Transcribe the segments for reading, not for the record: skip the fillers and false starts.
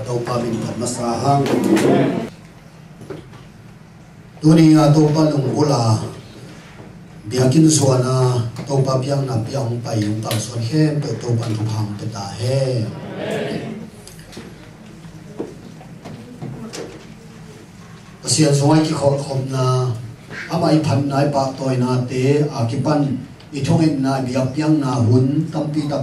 tàu pa mình thật masa hang tuni tàu pa lung gula biakin suana tàu pa biang na biang pa yung tang suan he pe tàu pa thu hang pe ta he asian zongai ki khom na amai phan nai pa toy na te akipan ithongin na biak piang na hun tampi tak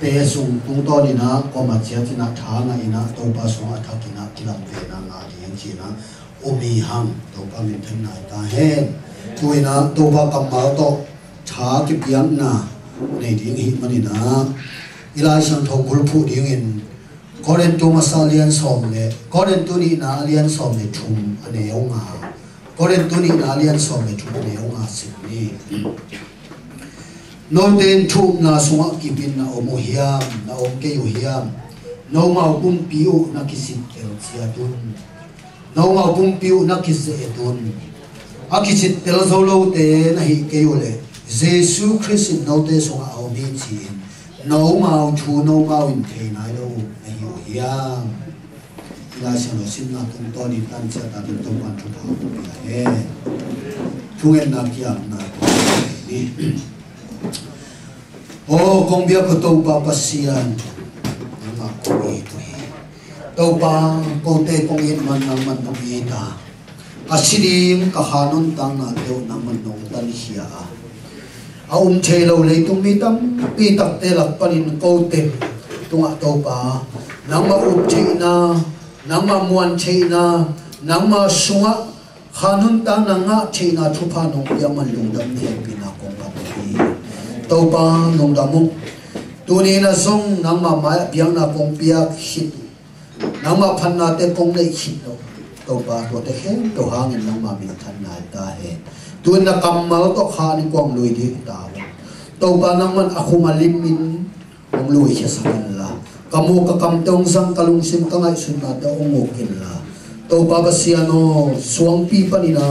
te sung tung to ni na ko ma chia china tha na ina to pa sung a thakina kilam pe na na dian chi na omi hang to pa min than na ta he tuina to pa kam ma to tha ki piang na nei ding hi mani na ilai sang tho gul phu ding in koren to masalian som le koren tu ni na alian som le thum ane onga koren tu ni na alian som le thum ane onga sin ni no den thum na sunga kibin na omo hiam na omke yu hiam no ma pum piu na kisit tel sia tun no ma pum piu na kise etun akisit tel zolo te na hi ke yu le jesu christ no te sunga omi chin no ma thu no ma win the na lo na yu hiam ila sang lo sin na tung to ni tan cha ta tung pan thu pa he thungen na kiam na ni oh kong bia ko to pa pasian ma ko ito to pa ko te kong yin man naman ng ita asidim kahanon tang na do naman nong tan hiya thelo le tung mitam pitak te lak panin ko te tunga to pa nang ma up na nang ma muan na nang ma sunga khanon tang na nga na thupa nong ya man lungdam ni pina kong ka tàu pa nông đam mông tu ni na song nang ma mai biang na kong piak hit nang ma phan na te kong nei hit no tàu pa to te hen to hang in nang ma min than na ta he tu na kam mal to kha ni kwang lui di ta tàu pa nang man akhuma lim min ong lui che sakan la kamu ka kam tong sang kalung sim ka ngai sun na ta ong okin la tàu pa basiano suang pi pa ni na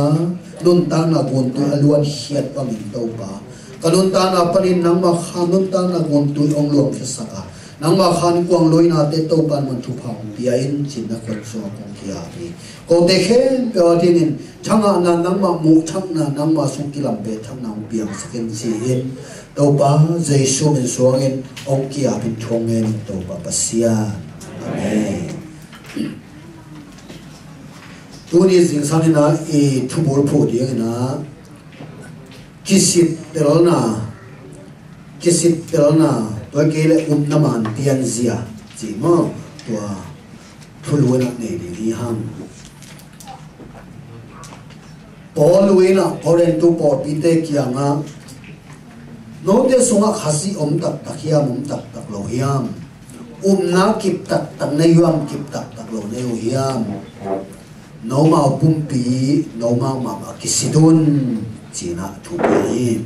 nun ta na gon tu aluan hiat pa min tàu pa kanun ta na panin nang ma khanun ta na gon tu ong luang ke saka nang ma khan kwang loi na te to pan man thu phang pia in chin na khot so kong kia ni ko te khen pe atin in changa na nang ma mu chang na nang ma sung kilam be thang na piang second si in to pa jesu men suang in ong kia bin thong en to pa pasia amen tu ni jing sang na e thu bol phu ding na kisit pelna to kele naman pian zia chi mo to thuluana nei di hang polwena koren tu po pite kianga no te sunga khasi tak takhiam tak lo hiam na kip tak nei yam kip tak lo nei hiam no ma pumpi no ma kisidun China thu pai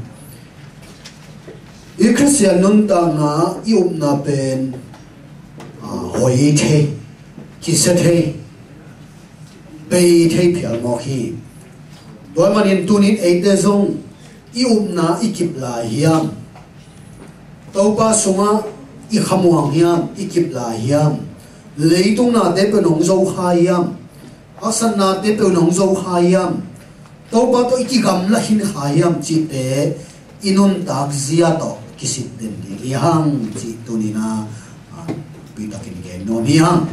i Christian nun ta na i na pen hoi the ki se the pe the phial mo hi doi manin tunin ei te zong i na i kip la hiam to pa sunga i khamuang hiam i kip la hiam leitung na te pe nong zo hiam asan na te pe nong zo hiam to ba to ikigam la hin khayam chi te inun tak zia to kisit den di hang chi tunina pitakin ge no mi hang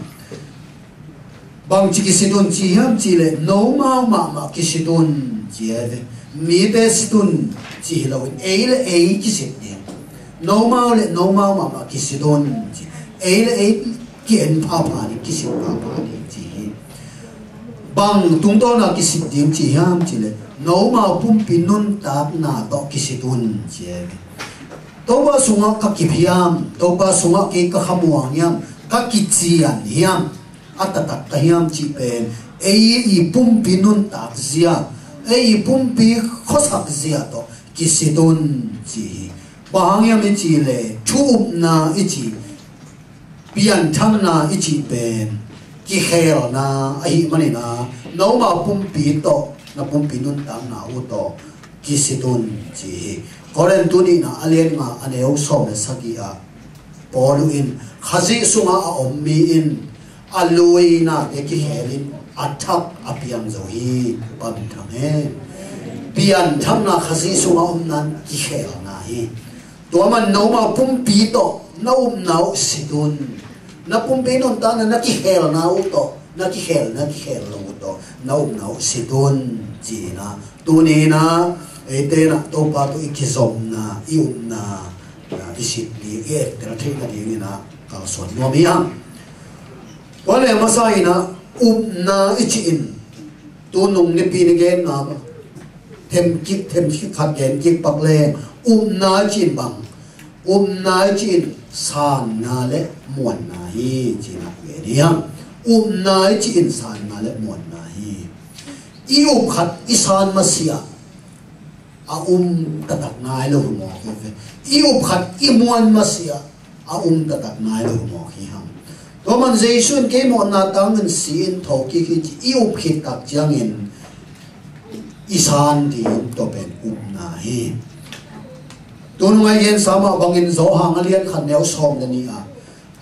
bang chi kisidun chi ham chi le no ma kisidun chi ave mi te situn chi lo e le e kisit de no ma kisidun chi e le e ki en pa pa ni kisit pa pa ni chi bang tung to na kisit dim chi ham chi le no ma pum pinun tak na to kisitun chi to ba sunga ka kiphiam to ba sunga ke ka khamuang yam ka kichian hiam atatak ka hiam chi pen ei pum pinun tak zia ei pum pi khosak zia to kisitun chi bang yam chi le thup na ichi pian tham na ichi pen ki khel na ai mani na no ma pum pi to na pum pi nun tang na u to ki situn chi koren tu ni na alien ma aneu som le saki a polu in khazi sunga a om mi in alui na te ki helin athak apiang zo hi pa bin thang he pian tham na khasi sunga nan ki hel na hi to man no ma pum pi to no nau sidun na pum pi non ta na ki hel na u to na ki hel lo to no nau sidun ji na tu ni na ete na to pa to ikizom na ium na isip ni e tra the na ni na ka son no mi ham wale masai na na ichi in tu nung ni pi ni gen na thêm kít phát gen kít bạc lệ na chin bằng na chin san na le muan na hi chi na về đi ham na chin san na le muan na hi iu khat isan masia tatak nai lo mo ke iu khat imuan masia tatak nai lo mo hi ham to man jesun ke mo na tang sin thoki ki iu khit tak chang in isan di to ben na hi tun ngai gen sama bangin zo hang alian khan neu som ni a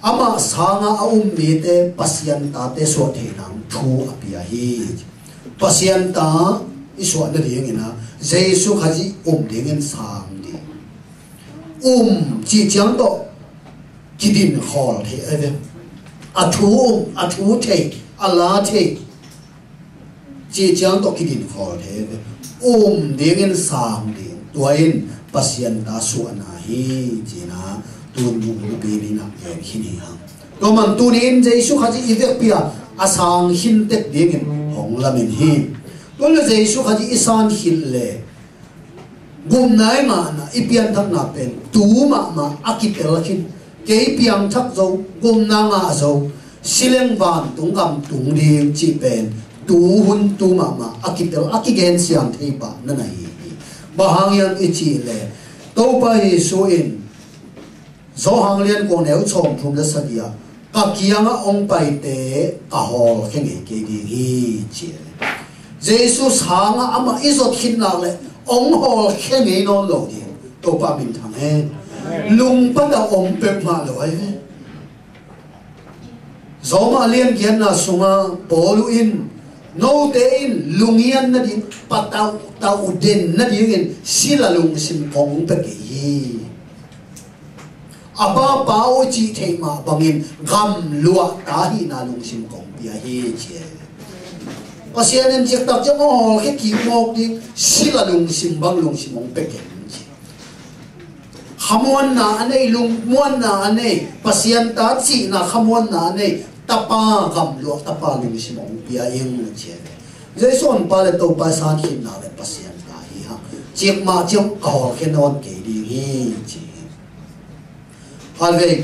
ama sanga mi te pasien ta te so the nang thu apia hi pasien ta iso na ding ina jesu khaji ding en sang di chi chang to kidin hol the ave a thu the ala the chi chang to kidin hol the ding en sang di tuain pasien ta su na hi jina tun bu bi ni na en hini ha to man tun in jesu khaji ivek pia asang hin tek ding en hong lamin hi to le jesu khaji isan hil le gum nai ma na ipian thak na pen tu ma akitel khin ke piang thak zo gum na nga zo sileng van tung gam tung ri chi pen tu hun tu ma akitel akigen siam thei pa na na hi bahang yang ichi le to pa hi su in zo hang lian ko neu chom thum la sadia ka kianga ong pai te ka hol khen ke di hi chi Jesus hanga ama izot khin na le ong hol khen ei non lo di to pa bin thang he lung pa da ong pe ma lo ai zo ma lian kian na sunga polu in no te in lungian na din tau den na din sila lung sim kong pe ki aba pao chi thei ma bangin gam lua ta hi na lung sim kong pia hi che pasian en jek tak jong ho ke ki mok di sila lung sim bang lung sim ong pe ke khamuan na anei lung muan na anei pasian ta chi na khamuan na anei tapa gam lua tapa lung sim ong pia ing che Jason pale to pa san hin na le pasien ta hi ha chek ma chong ka ho ke non ke di hi chi alve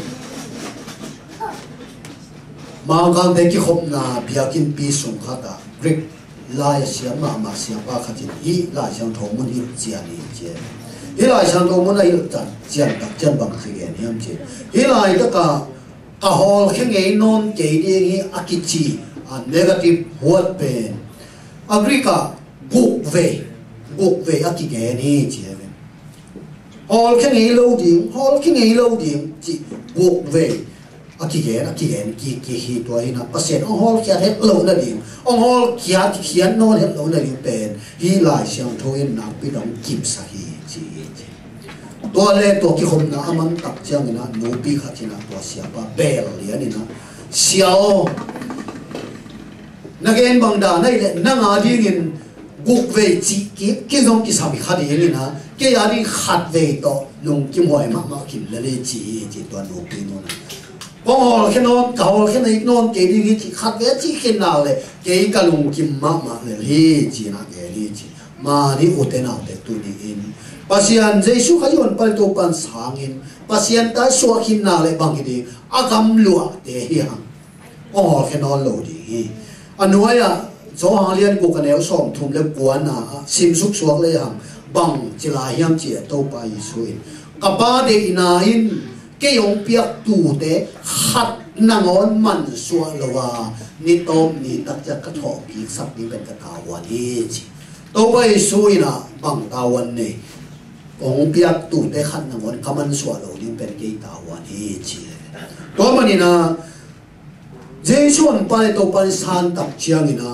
ma gang de ki khop na biakin pi sung khata grip lai sia ma sia pa khatin hi lai sang thong mun hi chia ni che hi lai sang thong mun ai tan chian tak chan bang khi ge ni am che hi lai ta ka hol khe ngei non ke di hi akichi negative word pen Agrika guk ve akige ni chi ve hol khe ngei lo ding chi guk ve akige ki hi to ina pasien hol kya het lo na ding hol kya khian no het lo na ding pen hi lai siang thoin na pi dong kim sa hi chi to le to ki khom na amang tak chang na no pi khatina to sia pa bel lian ina siao nagain bang da nai le nanga ding in guk ve chi ki zong ki sabi khadi ni na ke ya ri khat ve to lung ki moi ma kim le le chi to no pi no na bong hol khen non ka hol khen nei non ke ding chi khat ve chi khen na le ke ka lung kim ma le hi chi na ke li chi ma ri u te na te tu di in pasian jesu khayon pal to pan sang in pasian ta so khin na le bang ki di agam lua te hi hang hol khen non lo di anuaya zo hang lian ko ka neu som thum le puan na sim suk suak le ham bang chila hiam chi to pa isuin ka pa de ina in ke yong piak tu te khat nangon man suwa lowa ni tom ni tak ja ka tho pi sak ni ben ka ta wa ni chi to pa isuina bang ta wan ne ong piak tu te khat nangon kaman suwa lo ni ben ke ta wa ni chi to manina Giêsu an pai to pan san tak chiang ina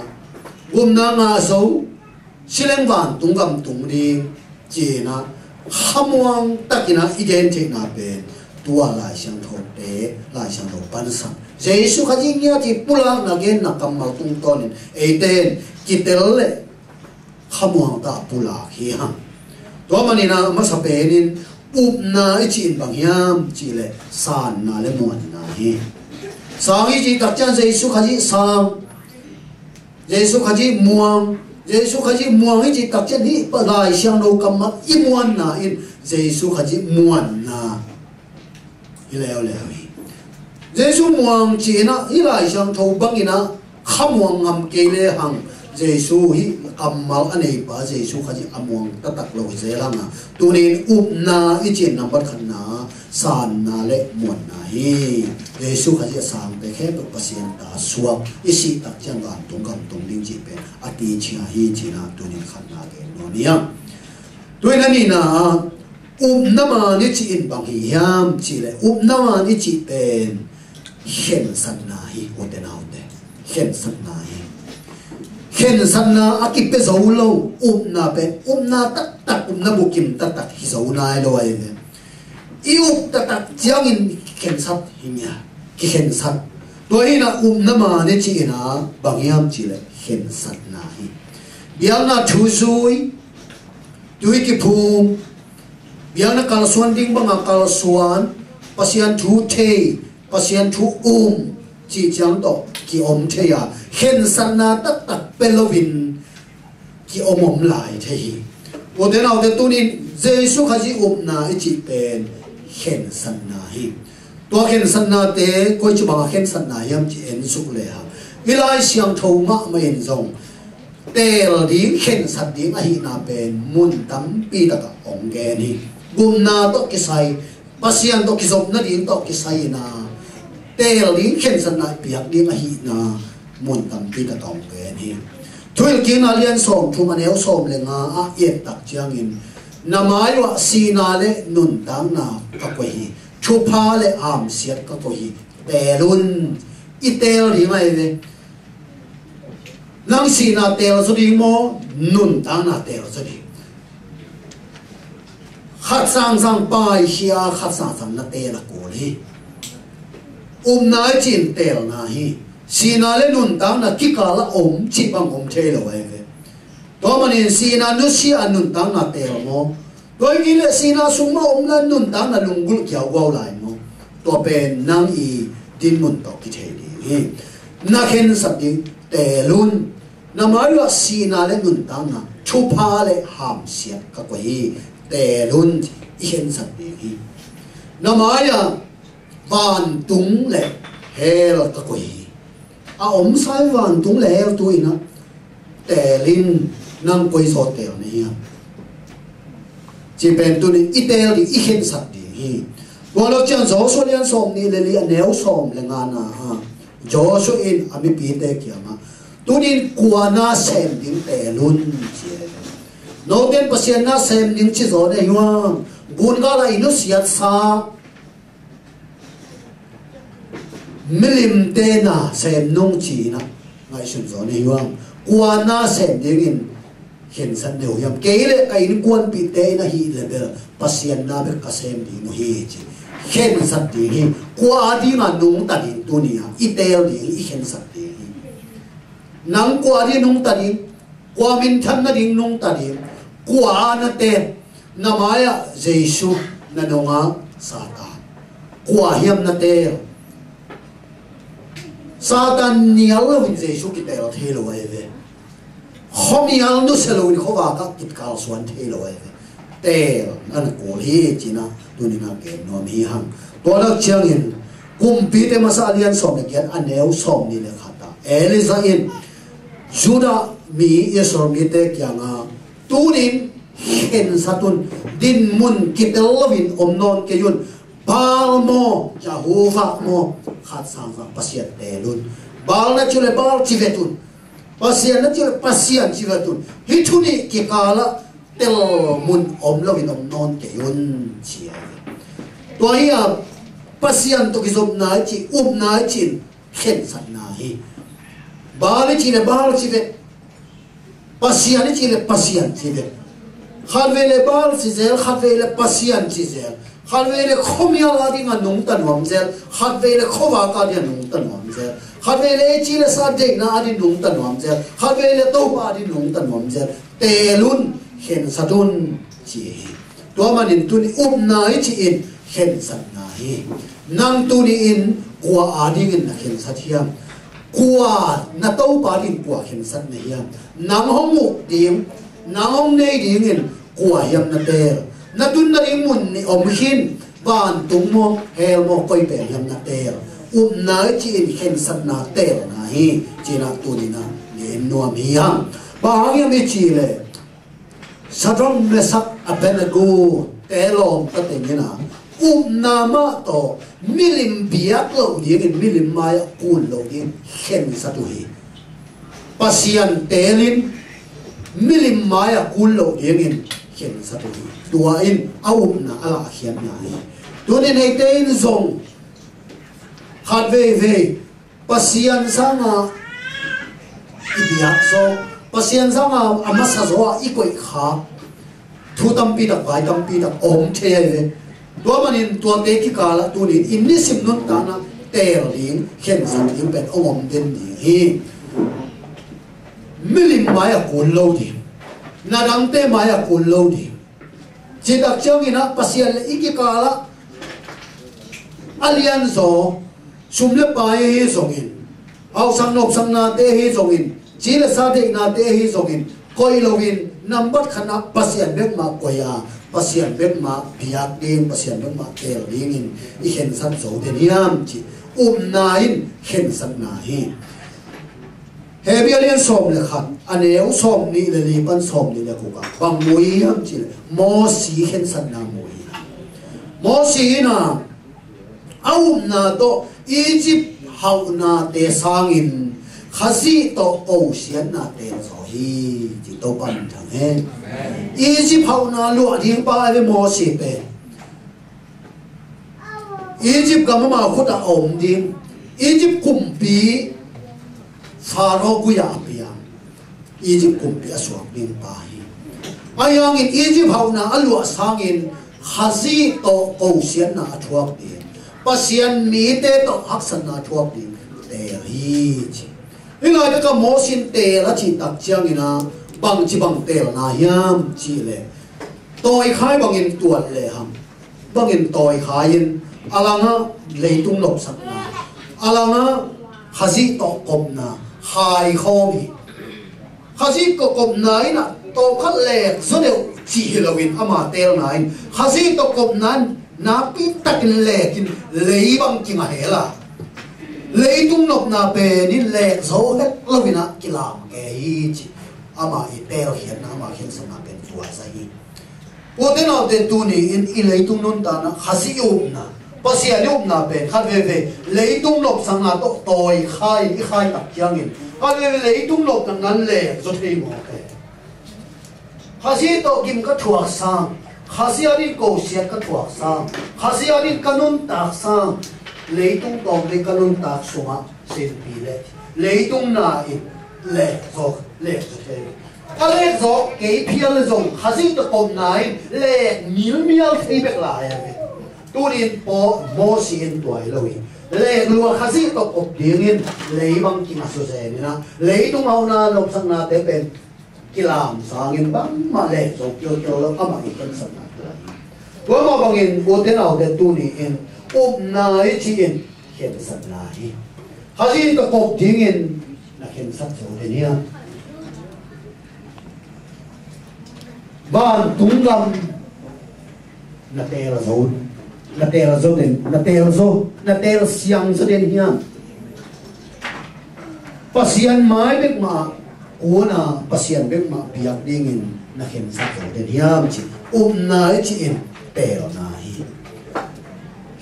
na nga so sileng van tung gam tung ding chi na hamuang takina igen the na pe tua lai siang tho te lai siang tho pan san Giêsu khaji nya ti pula na gen na kam mal tung ton e ten kitel le hamuang ta pula hi ha to manina ma sa pe nin up na chin bang hiam chi le san na le mon na hi sang hi chi tak chan Giêsu khaji sang Giêsu khaji muang Giêsu khaji muang hi chi tak chan hi pa lai siang do kam ma i muan na in Giêsu khaji muan na hi leo leo hi Giêsu muang chi na hi lai siang tho bang ina khamuang ngam ke le hang Giêsu hi kamal anei pa Giêsu khaji amuang tatak lo zelanga tunin upna ichin number khanna san na le mon na hi Giêsu khaji sang pe khe pasien ta suak isi tak changan tungam tung ding ji pe ati chia hi china tunin khanna ke no nia tuina ni na upna ma ni chi in bang hi yam chi le upna ma ni chi pen hen san na hi otenaute hen san na hi khen san na akipe zo lo na pe na tak tak na bukim tak tak hi zo na lo ai ve I tak tak chiang in khen sat hinya ki khen sat to hi na na ma ne chi na bangyam chi le khen sat na hi biang na thu zui tui ki phum biang na kal suan ding banga kal suan pasian thu the pasian thu chi chiang to ki om the ya khen san na tak tak pelovin ki omom lai the hi o de na de tunin Giêsu khaji na chi pen khen san na hi to khen san na te koi chu ba khen san na yam chi en su le ha ilai siang tho ma ma en zong tel ding khen san ding a hi na pen mun tam pi ta ka ong ge ni gum na to ki sai pasian to ki zop na ding to ki sai na tel ding khen san na piak ding a hi na mun tam pi ta tong ge ni thui ki na lian som thu ma neu som le nga a yet tak chiang in na mai wa si na le nun dang na ka ko hi thu pha le am siat ka ko hi pelun I tel ri mai ve nang si na tel so ding mo nun dang na tel so ding khat sang sang pai hia khat sang sang na tel la ko li na chin tel na hi si na le nun dang na ki ka la chi bang the lo ai ve to manin si na nu si an nun dang na tel mo doi ki le si na sung ma la nun dang na lungul kiao go lai mo to pen nang I din mun to ki the ni na khen sat ding telun na mai wa si na le nun dang na chu pha le ham sia ka ko hi telun I khen sat ding hi na mai ya van tung le hel ka ko hi a om sai van tung le hel tu ina telin nang koi so tel ni ya chỉ bên tu ni itel đi ikhen sat đi hi bo lo chan zo so lian som ni le li aneu som le nga na ha jo so in ami pi te kya ma tu ni kwa na sem ding te lun chi no ten pasien na sem ding chi zo ne yuang bun ga la inu siat sa milim te na sem nong chi na ngai sun zo ne yuang kwa na sem ding in khen san neu yam ke le kai ni kwan pi te na hi le be pasien na be ka sem di mo hi chi khen sat di hi kwa di na nung ta di tu ni ha I tel di I khen sat di hi nang kwa di nung ta di kwa min than na ding nung ta di kwa na te na maya Giêsu na nonga Satan kwa hiam na te Satan nial win Giêsu ki tel thelo ai ve homi al nu selo ni khowa ka kit kal suan the lo ai tel an ko hi china tuni na ke no mi hang to la chiang in kum pi te masa alian som ne kian aneu som ni le khata eliza in juda mi yesor mi te kyanga tunin hen satun din mun kitelovin omnon ke yun balmo Jehovah mo khat sang sang pasiat telun bal na chule bal chivetun pasian na chule pasian chivetun hituni ki kala tel mun omlovin omnon ke yun chia to hi pasian to ki zop na chi na chin khen sat na hi ba le chi le ba chi ve pasian chi le pasian chi ve khat ve le ba chi zel khat ve le pasian chi zel khat ve le khomya la ding anung tan wam zel khat ve le khowa ka dia nung tan wam zel khat ve le chi le sa de na di nung tan wam zel khat ve le to pa di nung tan wam zel te lun khen satun chi to manin tu ni nai chi in khen sat na hi nang tu ni in kwa ading in khen sat hiam kwa na to pa din kwa khen sat na hiam nang homu ding nang hom nei ding in kwa hiam na ter na tun na ring mun ni om hin ban tung mo hel mo koi pe hiam na ter nai chi in khen sat na ter na hi chi na tu ni na ni nuam hiam ba hiam mi chi le Sadron mesak abenago telom katingina nama to milim biak lo dingin milim maya pun lo ding khen satuhi pasian telin milim maya pun lo dingin khen satuhi tuain na ala khian na tunin hey tein zong khat ve pasian sanga ibiak so pasian sanga amasa zo ikoi kha thu tampi dak vai tampi dak om the ve to manin to te ki kala tunin inni sim non tana ter ling khen san ing pen om den ni hi milim maya kun lo di nadang te maya kun lo di chi dak chang ina pasian le iki kala alian zo sumle pai hi zongin au sang nop sang na te hi zongin chỉ là sa de na te hi zongin koi lovin number khana pasian bek ma koya pasian bek ma biak ding pasian bek ma tel ding in I khen san zo de niam chi nain khen san na hi he bialian som le khat aneu som ni le li pan som ni le ku ka bang mui ham chi mo si khen san na mui mo si na na to Egypt hau na te sangin khasi to ocean na te so hi ji to pan thang he Egypt hau na lu ding pa le mo si pe Egypt ga ma khuta om ding Egypt kumpi pharaoh ku ya pia Egypt kumpi aswak ding pa hi ayang in Egypt hau na alu sangin khasi to ocean na athuak di pasian mi te to haksan na athuak di te hi Ila ka mo sin te la chi tak chiang ina bang chi bang te na hiam chi le toi khai bang in tuat le ham bang in toi khai in alanga leitung lop sak na alanga khazi to kom na khai khomi khazi ko kom na ina to khat le so de chi lovin ama tel na in khazi to kom nan na pi takin le kin lei bang ki ma hela leitung nop na pe ni le zo het lovina kilam ke hi chi ama I tel hian ama hian sana pen fuwa sa hi o de na de tu ni in I leitung non ta na khasi yum na pasia yum na pe khat ve leitung nop sang na to toi khai I khai tak kyang in khat ve leitung nop na ngan le zo thei mo ke khasi to kim ka thuak sang khasi ani ko sia ka thuak sang khasi ani kanun tak sang leitung tong le kanun tak sunga sin pi le leitung na I le zo the ale zo ke phial zo khazi to kom nai le mial thei bek la ya turin po mo sin toy lowi le lu khazi to kop dingin leibang ki maso se ni na leitung au na lop sang na te pen kilam sangin bang ma le zo kyo lo ama I kan sang na wa ma bangin o te nau de tu ni in nai chi in khen sat nai khazi to kop dingin na khen sat zo de nia van tung lam na te ra zo den na te siang zo den hiam pasian mai bek ma una pasian bek ma biak dingin na khen sat zo den hiam chi nai chi in te ra na hi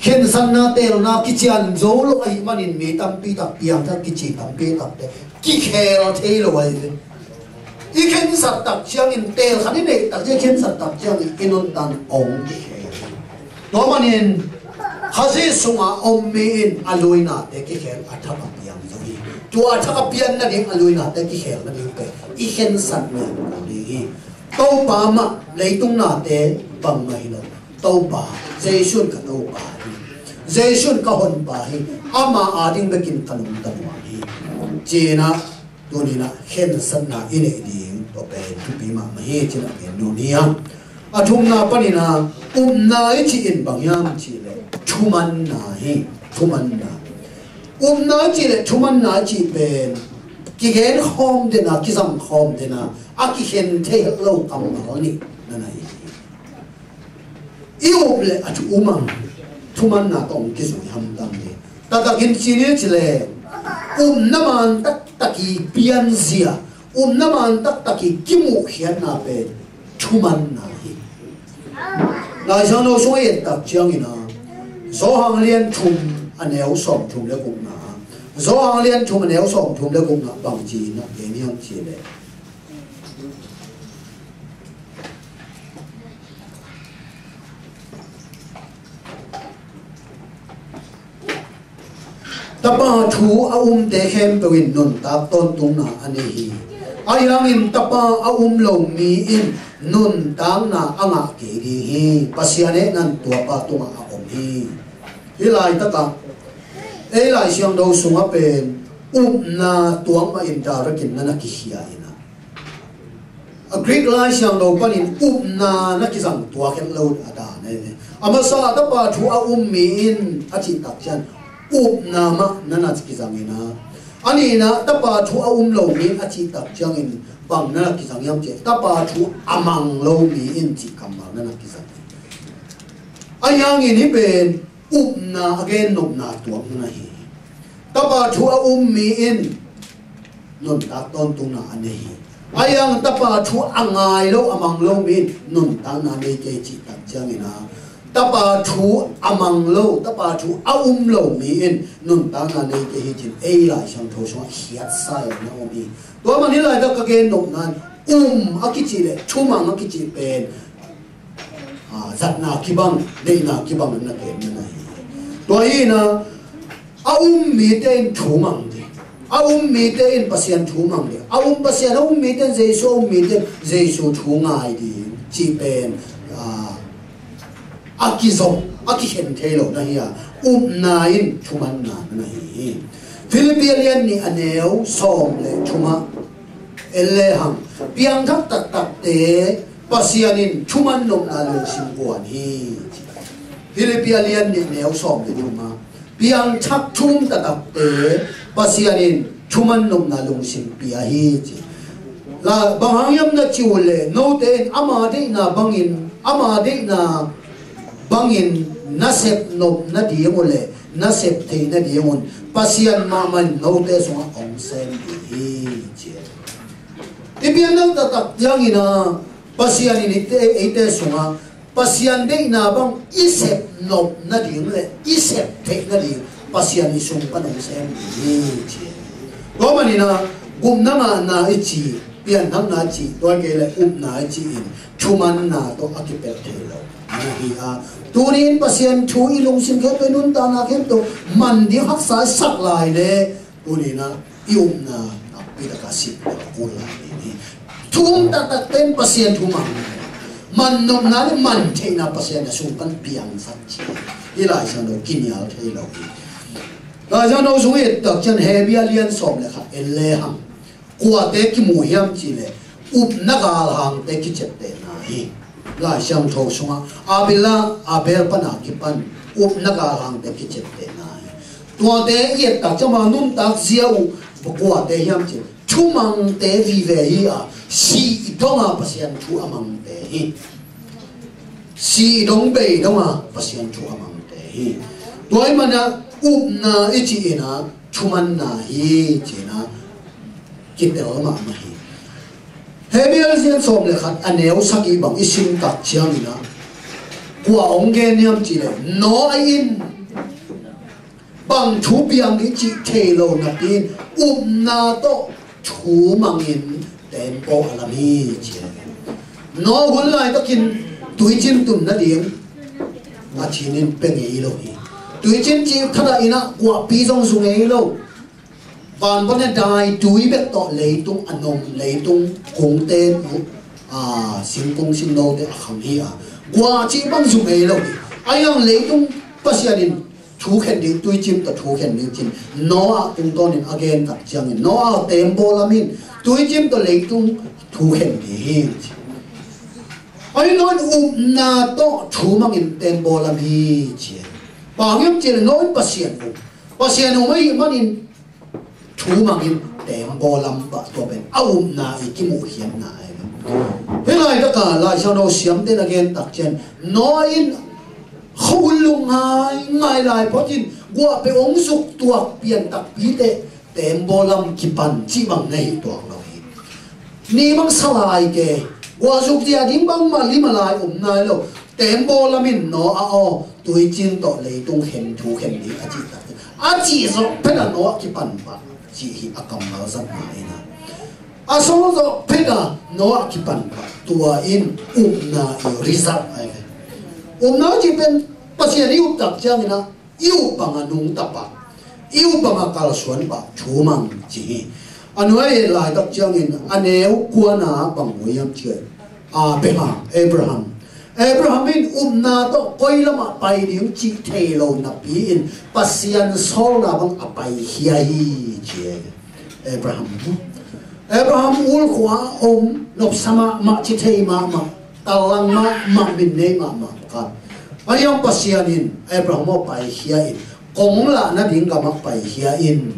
khen san na te ra na ki chian zo lo ai manin mi tam pi tak piang ta ki chi tam pi tak te ki khe ra thei lo ai I khen sat tak chiang in tel khani nei tak je khen sat tak chiang in inon tan ong ki khe to manin khazi sunga ommin aloina te ki khel athaka piang zohi to athaka pian na ding aloina te ki khel na ding pe I khen san na ni to pa ma leitung na te bang mai lo to pa jesun ka to pa jesun ka hon pa hi ama ading bekin kanum tanwa hi chena donina khen san na ine ding to pe tu pi ma hi chena ke no nia athum na panina na chi in bangyam chi le thuman na hi thuman na na chi le thuman na chi pen ki gen khom de na ki zam khom de na a ki khen the lo kam na ni na nai I le atu umang thuman na tong ki su ham dam ni ta ta kin chi ni chi le na man tak taki pian zia na man tak taki kimu hian na pe thuman na hi lai sang no so yet tak chiang ina so hang lian thum aneu som thum le kum na so hang lian thum aneu som thum le kum na bang chi na ke ni hang chi le tapa thu a te khem pe win nun ta ton tung na ani hi ayang in tapa a long mi in nun tang na anga ke ri hi pasiane nan tua pa tunga a om hi hilai ta ka e lai siang do sunga pen na tuang ma in da rakin na ki hia ina a great lai siang do panin na ki sang tua khen lo ada ne ama sa tapa thu a mi in a chi tak chan na ma nana ki sang ina ani na tapa thu a lo mi a chi tak chang in bang na ki sang yam che tapa thu amang lo mi in chi kam ma na ki sang ayang in hi ben na again no na tuang na hi tapa thu a mi in non ta ton tung na ani hi ayang tapa thu angai lo amang lo mi non ta na me ke chi tak chang ina tapa thu amang lo tapa thu lo mi in nun ta na nei ke hi chin ei lai sang tho so hiat sai na o mi to ma ni lai da ka gen no nan akichi le thumang akichi pen zat na kibang nei na kibang na ke na hi to hi na mi ten thumang de mi ten pasien thumang de pasien mi ten jesu thungai di chi pen akizom akikhen thelo na hiya nain thuman na na hi Philippine ni aneu som le thuma elle ham piang thak tak tak te pasianin thuman nom na lo sim buan hi Philippine ni aneu som le thuma piang thak thum tak tak te pasianin thuman nom na lo sim pia hi la bangyam na chiule no te ama de na bangin ama de na bangin nasep no na diemole nasep the na diemon pasian maman no te so ong sen hi che ibian na ta yang ina pasian ni te ite so pasian de na bang isep no na diemle isep the na di pasian ni sung pa ong sen hi che to manina gumna na ichi pian thang na chi to ke le na chi in chuman na to akipel thelo hi a turin pasien thu ilung sim khe pe nun ta na khem to man di hak sa sak lai le turina na pi da ka sip da ko la ni thum ta ta ten pasien thu man nom na le man the na pasien na sum pan piang sat chi ilai sang do kinyal the lo la ja no su et tak chan he bia lian som le kha elle ham kwa te ki mu hiam chi le na ga hang te ki chet te na hi la sham tho sunga abila abel pana kipan na ga hang te ki chet te na to te yet ta chama nun ta ziau kwa te hiam chi chumang te vi ve hi a si donga pasian thu amang te hi si dong be donga pasian thu amang te hi toy mana na ichi ina chuman na hi china kitel ma ma hi Hebel sian som le khat aneu saki bang isim tak chiang ina kwa ong ge niam chi le no in bang thu piang ni chi thelo na tin na to thu mangin tempo alami chi no gun lai to kin tui chim tum na ding a chinin peng e lo hi tuổi chiến chi thada ina qua pi dòng sung ấy lâu van vấn đề đại tuổi biết tọ lấy tung anom lấy tung công tên sinh công sinh nô để không hi qua chi băng sung ấy lâu ai yang lấy tung pasianin thu khen đi tuổi chim ta thu khen đi chim nó tung tôn in again tak chang nó tempo lamin tuổi chim ta lấy tung thu khen đi ai nói na to thu mang in tempo lam hi chi bao nhiêu chỉ nói pasian mấy manin thu mang in tempo lam ba to bên na cái mũ hiểm na thế này tất cả lại sau đó xiêm tên again tak chen nói in khâu lung hai ngày lại có tin qua bị ống dục tuột biển đặc bí tệ tempo lam kipan chỉ bằng này tuột rồi ni mang salai ke qua dục dia ding bang mà lima lại này lo tempo lamin nó tuổi chín to lấy tung khen thu khen đi chỉ rồi phải là nó kipan ba chỉ akam mal zat mai na so rồi phải là nó kipan ba tua in na result ai nói chỉ bên bác sĩ yêu tập trang na yêu bằng nung tập yêu bằng cả xuân ba chú mang chỉ nói lại tập trang anh nếu qua na bằng người em chơi Abraham in na to koi lama pai ding chi thelo na pi in pasian sol na bang apai hiai che Abraham ul khwa nop sama ma chi thei ma talang ma bin ne ma ka ayam pasian in Abraham pai hiai kong la na ding ka ma pai hiai in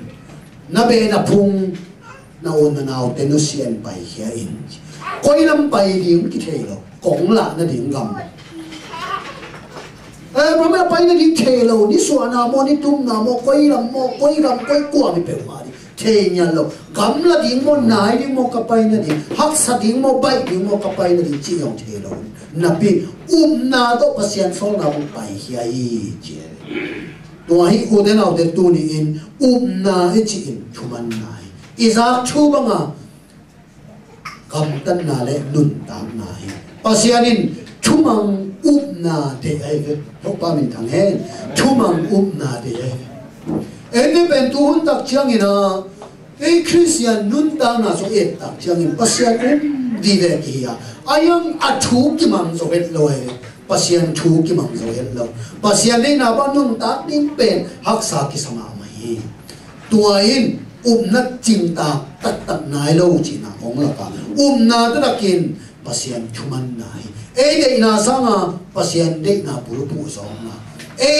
na be na phung na on na naw tenusian pai hiai in koi lam pai ding ki thelo kong la na ding gam Abraham pai na ding thelo ni so na mo ni tum na mo koi lam koi kwa mi pe ma di the nya lo gam la ding mo nai ding mo ka pai na ding hak sa ding mo bai ding mo ka pai na ding chi yong thelo na pi na do pasian sol na mo pai hiai che to hi o de na de tu ni in na e chi in thuman nai Isaac thu banga kam tan na le nun tam na hi pasianin thumang na de ai ve pa min thang hen thumang na de ai ene ben tu hun tak chiang ina e christian nun ta na so et tak chiang in pasian di ve ki ya ayang athu ki mang so het lo ai pasian thu ki mang so het lo pasian ne na ba nun ta tin pen hak sa ki sama mai tuain nát chim ta tất nai lâu chỉ na ông là cả na tất là kiên pasian chuman nai để na sang pasian để na buru pu so na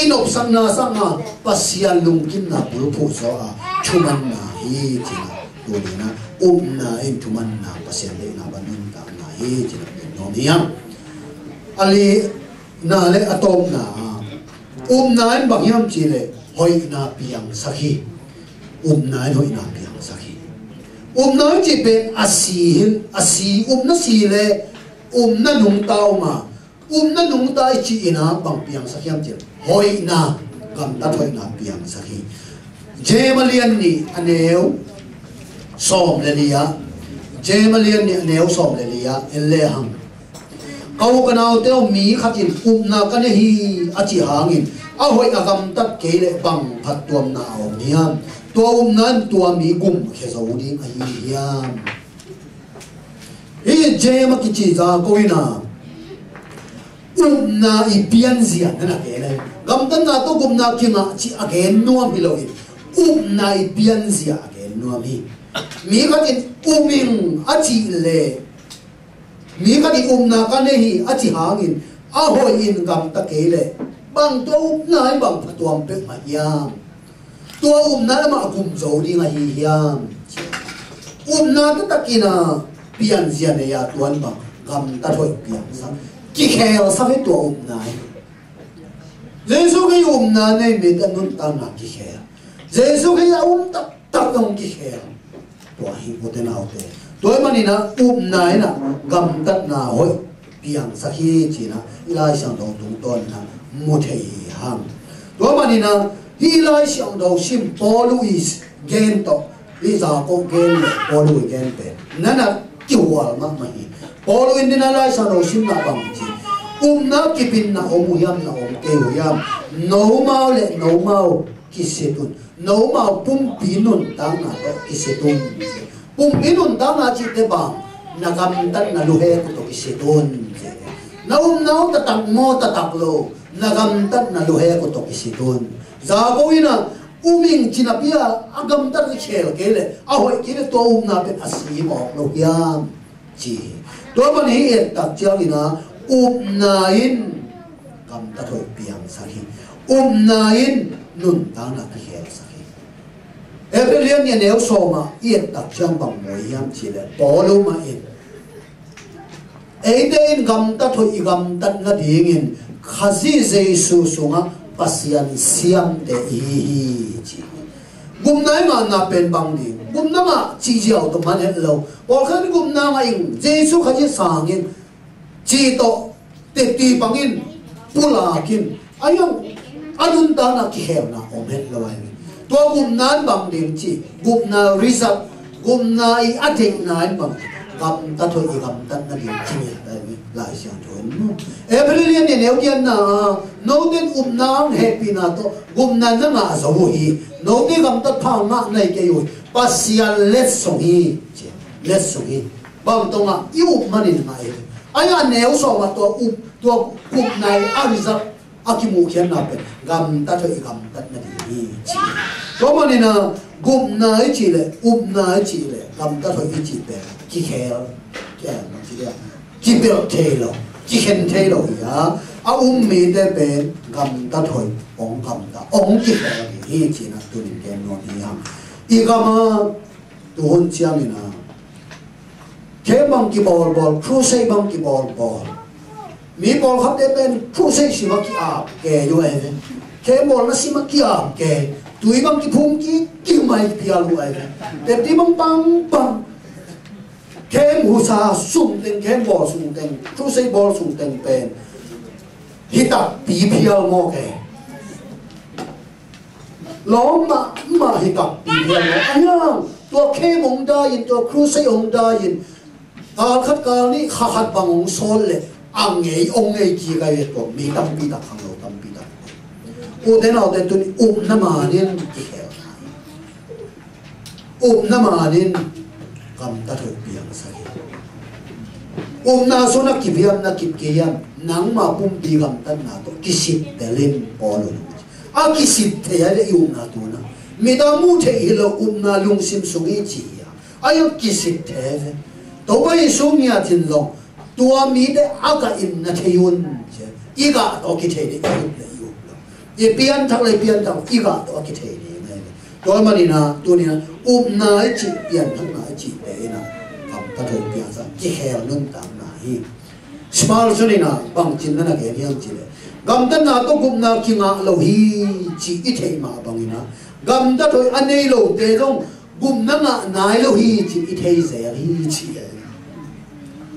nộp sang na pasian lung kim na buru pu so chuman nai chỉ na tu na na chuman na pasian để na banun ta nai chỉ na no niam ali na le atom na na bang yam chỉ le hoi na piang sakhi nai hoi na piang sakhi nai chỉ bên asi na si le na nung tao mà na nung tai chỉ ina bang piang sakhi am chỉ hoi na kam ta hoi na piang sakhi jemalian ni aneu som le lia jemalian ni aneu som le lia elle hang kau kanau teo mi khatin na kan hi achi hangin hoi agam tat ke le bang phat tuam na om niam tua nan tua mi gum khe zo ding ai hiam hi je ma ki chi za ko ina na I pian zia na ke le gam tan na to gum na ki ma chi again no mi lo na I pian zia again no mi ka tin uming a chi le mi ka di na ka ne hi a chi hangin hoi in gam ta ke le bang to na bang tuam pe ma yam tua na ma gum zo đi ngay hiam na ta takina pian zia ne ya tuan ba gam ta thoi pian sa ki khel sa ve tua na jesu cái na ne me ta nun ta na ki khel jesu cái ta ta dong ki khel tua hi mo te na te tua ma ni na na gam ta na hoi pian sa hi chi na ilai sang dong tung ton na mo thei hang tua ma ni na hi lai xiang đầu sim Pauluis gen to li za ko gen Paului gen pe nana kiwal ma mai Pauluin din lai sa đầu sim na bang chi na kipin na omu yam na om ke yam nấu mau lệ nấu mau kisetun nấu mau pum pinun tang na to kisetun pum pinun tang na chi te bang nagam tan na luhe ko to kisetun nau ta tak mo ta tak lo nagam tan na luhe ko to kisetun za ko ina uming chinapia agam tan khel kele ahoi kile to na pen asi mo lo yam chi to ban hi et tak chang ina nain kam ta thoi piang sahi nain nun ta na ki hel sahi every ni neu so ma et tak chang bang mo yam chi le polo ma in eiden gam ta thoi gam tan na ding in khazi jesu sunga pasian siam de hi chi gum nai ma na pen bang ni gum na ma chi jiao to man het lo por khan gum na ma in jesu khaji sang in chi to te ti bangin pulakin ayong anun ta na ki hel na om het lo ai to gum nan bang dim chi gum na result gum na I ating nan bang gam ta thoi gam tan na dim chi lại sang thon no every ne neu kian na no den nang happy na to gum na na ma zo hi no de gam ta tha ma nei ke yu pasian let song hi let song hi bang to ma yu manin mai aya neu so ma to gum nai ariza akimu kian na pe gam ta thoi gam tan na hi chi to ma ni na gum nai chi le gam ta thoi chi pe ki khel ke ma chi ya ki bel thelo ki khen thelo ya mi de be gam ta thoi ong gam ta ong ki khel hi chi na tu ni ke no ni ya I gama tu hon chiang ina ke bang ki bol crusade bang ki bol mi bol khap de ben crusade si ma ki a ke yo ai ke bol na si ma ki a ke tui bang ki phum ki mai pia lu ai de ti bang kem husa sung teng kem bol sung teng crusade bol sung teng pen hita pi pial mo ke lo ma hita pi pial mo aya to kem ong da yin to crusade ong da yin a khat ka ni khat bang ong sol le ang ngei ong ngei ki ga ye to mi tam pi da khang lo tam pi da o den ao den tu ni na ma nin ki hel na ma nin kam ta thoi piang sai na so na kibiam na kipkeyam nang ma pum pi gam tan na to kisit telin polo a kisit the ya le na tu na me da mu the hilo na lung sim sungi chi ya ayo kisit the to bai sung ya tin lo tua mi de aga in na the yun je iga to ki the de le yu ye pian thak le pian thak iga to ki the de ne to ma ni na tu ni na na chi pian thak na chi de na kam ta thoi pian sa ki hel nun tam small sunina bang chin na ke niam chi le gam tan na to gum na ki nga lo hi chi I thei ma bangina gam ta thoi anei lo te long gum na nga nai lo hi chi I thei ze hi chi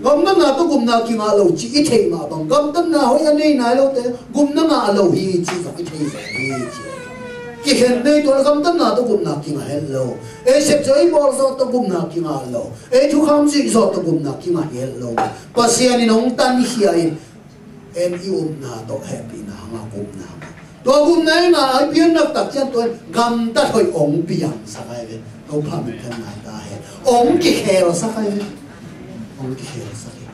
gam na to gum na ki nga lo chi I thei ma bang gam tan na hoi anei nai lo te gum na nga lo hi chi sa I thei ze hi chi ki khen nei to gam tan na to gum na ki nga hello e sep choi bol so to gum na ki nga lo e thu kham si so to gum na ki nga hello pasian in ong tan hi in em I na to happy na nga gum na to gum na nga ai pian na tak chen to gam ta thoi ong piang sa kai ve to pha mi than na ta he ong ki khel sa kai ve ong ki khel sa kai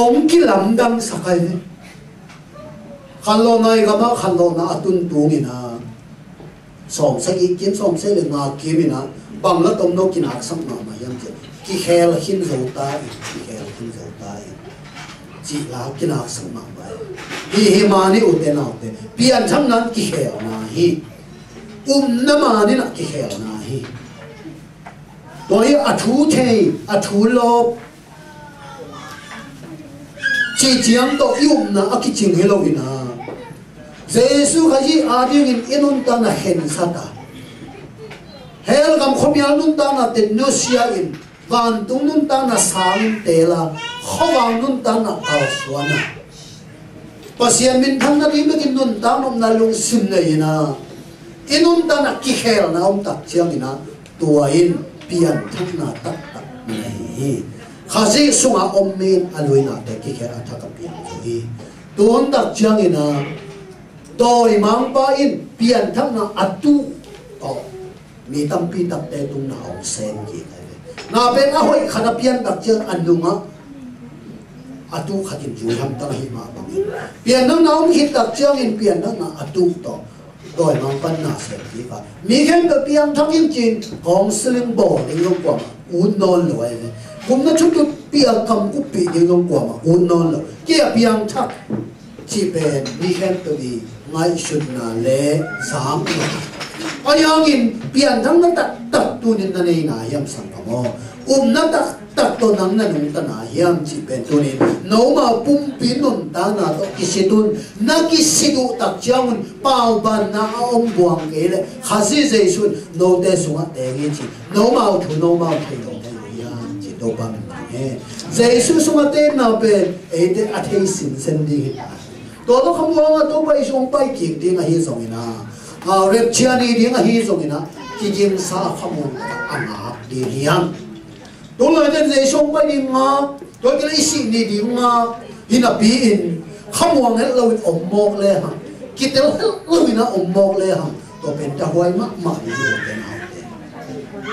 ong ki lam dam sa kai ve khallo nai gama khallo na atun tungina som sa ki kim som se le ma kimina bang la tom no kinak sam na ma yam ki khel hin zo ta ki khel hin zo ta chi la kinak sam ma ba hi ma ni u te na te pian thang nan ki khel na hi na ma ni na ki khel na hi to hi a thu lo chi chiang to na a ki ching hello ina Jesu khaji ading in inun ta na hen sata hel gam khomial nun ta na te no sia in van tung nun ta na sang te la khowang nun ta na al suana pasian min thang na ri mekin nun ta nom na lung sim na ina inun ta na ki khel na om tak chiang ina tua in pian thang na tak nei khaji sunga om min aloi na te ki khel athak pian hi tuon tak chiang ina đôi mang ba in biển thăng na atu to mi tam pi tập te tung na hong sen gì na bên a hoi khana biển đặc trưng ăn lunga atu khatin ju ham ta hi ma bang biển nang na om hit đặc trưng in biển nang na atu to đôi mang pan na sen gì cả mi khen the biển thăng in chin hong sling bo ni long kwa un non lo ai cũng nó chút chút biển cầm cúp bị ni long kwa ma un non lo kia biển thắc chỉ bên mi khen to đi ngay xuân na lệ sáng ai yang in biển thăng nó tắc tu nên na này na yam sang kamo nó tắc to nang na nung ta na yam chỉ bên tu nên nấu mà bung pin nung ta na to kisitun na kisidu tắc chang bao ban na ông buang cái lệ khasi dây xuân nấu để xuống để cái gì nấu màu thay đổi cái yam chỉ đâu ban nghe dây xuân xuống để nào bên ấy để ăn thấy sinh sinh đi tôi đó không ngon tôi bay xuống bay kịp đi ngay hi rồi na rep chia đi ngay hi rồi na chỉ riêng sa không muốn ăn áp đi riêng tôi nói đến dây xuống bay đi ngã tôi cái gì đi ngã hi na bị in không muốn hết lâu ổn mọc lên ha kita lâu na ổn mọc lên ha tôi bên ta hoài mắc mắc đi rồi cái nào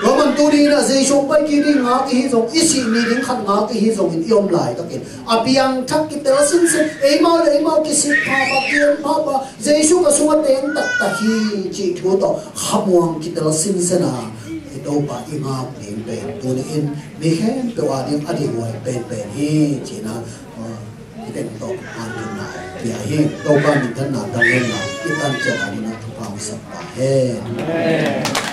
rồi mình tu đi là dây xuống bay kia đi ngã cái hi rồi ít gì đi khát ngã cái hi rồi mình yom lại tất cả biang thắc kita là sinh sinh ấy mau cái sự pa dây xuống cái xuống tên tất hi chỉ thua đó không muốn kita là sinh sinh à đâu ba ngã bên bên tu đi mình khen tôi đi đi hoài bên hi chỉ là cái bên đó ăn được nào thì hi đâu ba mình thân nào đang lên nào cái tan trở lại nó thu vào sập hết